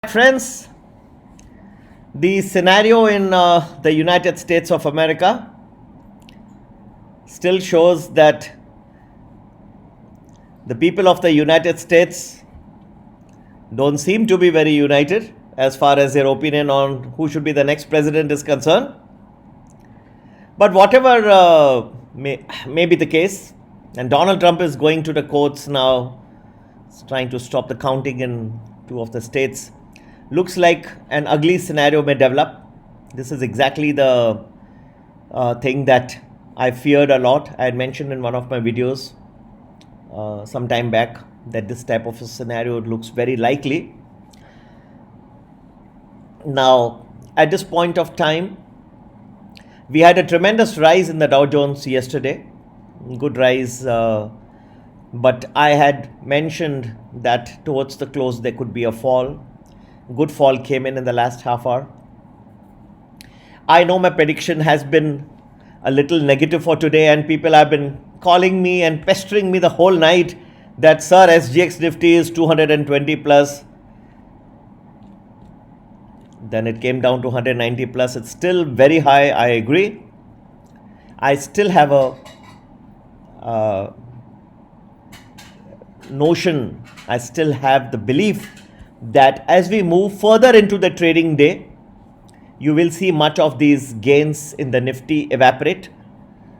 Friends, the scenario in the United States of America still shows that the people of the United States don't seem to be very united as far as their opinion on who should be the next president is concerned. But whatever may be the case, and Donald Trump is going to the courts now, trying to stop the counting in two of the states. Looks like an ugly scenario may develop. This is exactly the thing that I feared a lot. I had mentioned in one of my videos some time back that this type of a scenario looks very likely. Now, at this point of time, we had a tremendous rise in the Dow Jones yesterday. Good rise, but I had mentioned that towards the close there could be a fall. Good fall came in the last half hour. I know my prediction has been a little negative for today, and people have been calling me and pestering me the whole night that sir, SGX Nifty is 220 plus. Then it came down to 190 plus. It's still very high, I agree. I still have a notion, I still have the belief that as we move further into the trading day, you will see much of these gains in the Nifty evaporate.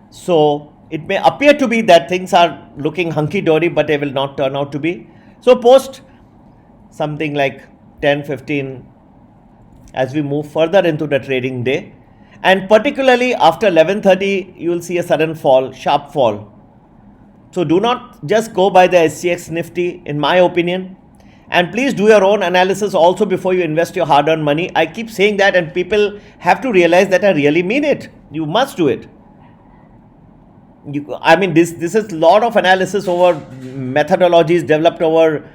So it may appear to be that things are looking hunky-dory, but they will not turn out to be. So post something like 10-15 as we move further into the trading day, and particularly after 11:30, you will see a sudden fall, sharp fall. So do not just go by the SGX Nifty, in my opinion. And please do your own analysis also before you invest your hard-earned money. I keep saying that, and people have to realize that I really mean it. You must do it. This is a lot of analysis over methodologies developed over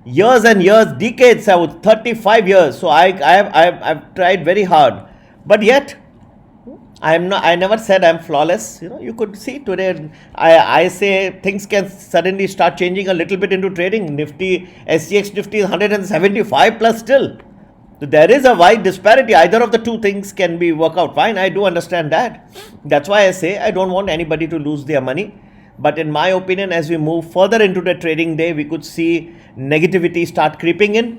years and years, decades, 35 years. So I've tried very hard, but yet I never said I'm flawless. You could see today, I say things can suddenly start changing a little bit into trading. Nifty, SGX Nifty is 175 plus still. So there is a wide disparity. Either of the two things can be work out fine. I do understand that. That's why I say I don't want anybody to lose their money. But in my opinion, as we move further into the trading day, we could see negativity start creeping in.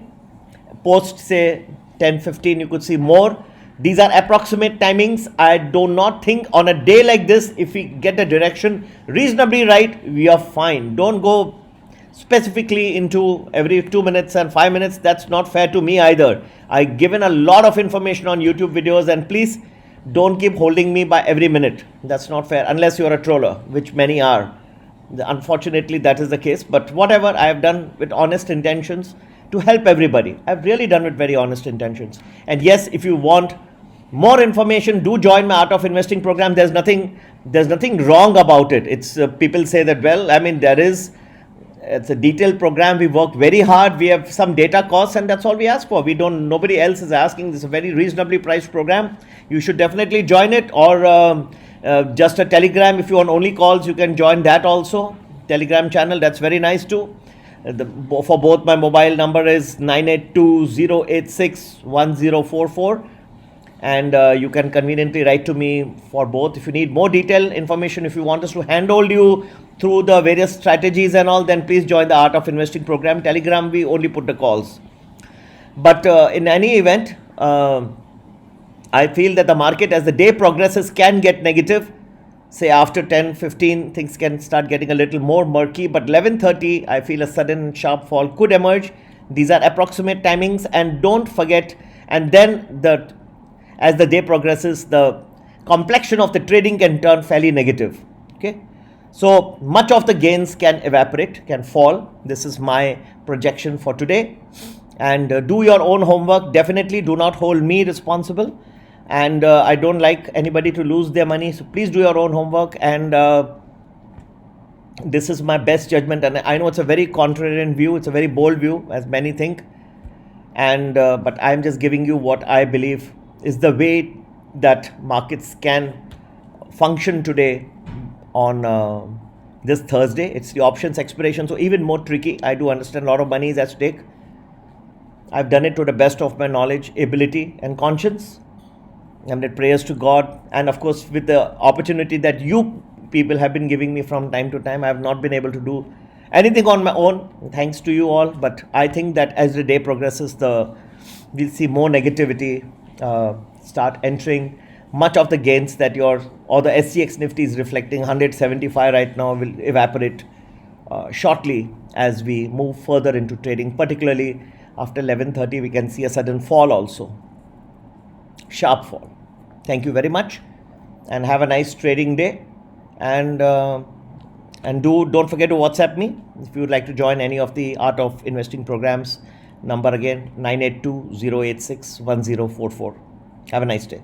Post say 10-15, you could see more. These are approximate timings. I do not think on a day like this, if we get the direction reasonably right, we are fine. Don't go specifically into every 2 minutes and 5 minutes. That's not fair to me either. I've given a lot of information on YouTube videos, and please don't keep holding me by every minute. That's not fair unless you're a troller, which many are. Unfortunately, that is the case. But whatever, I have done with honest intentions to help everybody. I've really done with very honest intentions. And yes, if you want more information, do join my Art of Investing program. There's nothing wrong about it. It's people say that, well, it's a detailed program. We work very hard. We have some data costs, and that's all we ask for. Nobody else is asking. This is a very reasonably priced program. You should definitely join it, or just a Telegram. If you want only calls, you can join that also. Telegram channel, that's very nice too. For both, my mobile number is 9820861044, and you can conveniently write to me for both. If you need more detailed information, if you want us to handhold you through the various strategies and all, then please join the Art of Investing program. Telegram, we only put the calls. But in any event, I feel that the market, as the day progresses, can get negative. Say after 10-15, things can start getting a little more murky, but 11:30, I feel a sudden sharp fall could emerge. These are approximate timings, and don't forget, and then as the day progresses, the complexion of the trading can turn fairly negative. Okay, so much of the gains can evaporate, can fall. This is my projection for today. And do your own homework. Definitely do not hold me responsible. And I don't like anybody to lose their money. So please do your own homework. And this is my best judgment. And I know it's a very contrarian view. It's a very bold view, as many think. And but I'm just giving you what I believe is the way that markets can function today on this Thursday. It's the options expiration, so even more tricky. I do understand a lot of money is at stake. I've done it to the best of my knowledge, ability, and conscience. I've made prayers to God, and of course, with the opportunity that you people have been giving me from time to time, I have not been able to do anything on my own. Thanks to you all, but I think that as the day progresses, we'll see more negativity start entering. Much of the gains that the SCX Nifty is reflecting 175 right now will evaporate shortly as we move further into trading. Particularly after 11:30, we can see a sudden fall also, sharp fall. Thank you very much, and have a nice trading day. And don't forget to WhatsApp me if you would like to join any of the Art of Investing programs. Number again 982 086 1044. Have a nice day.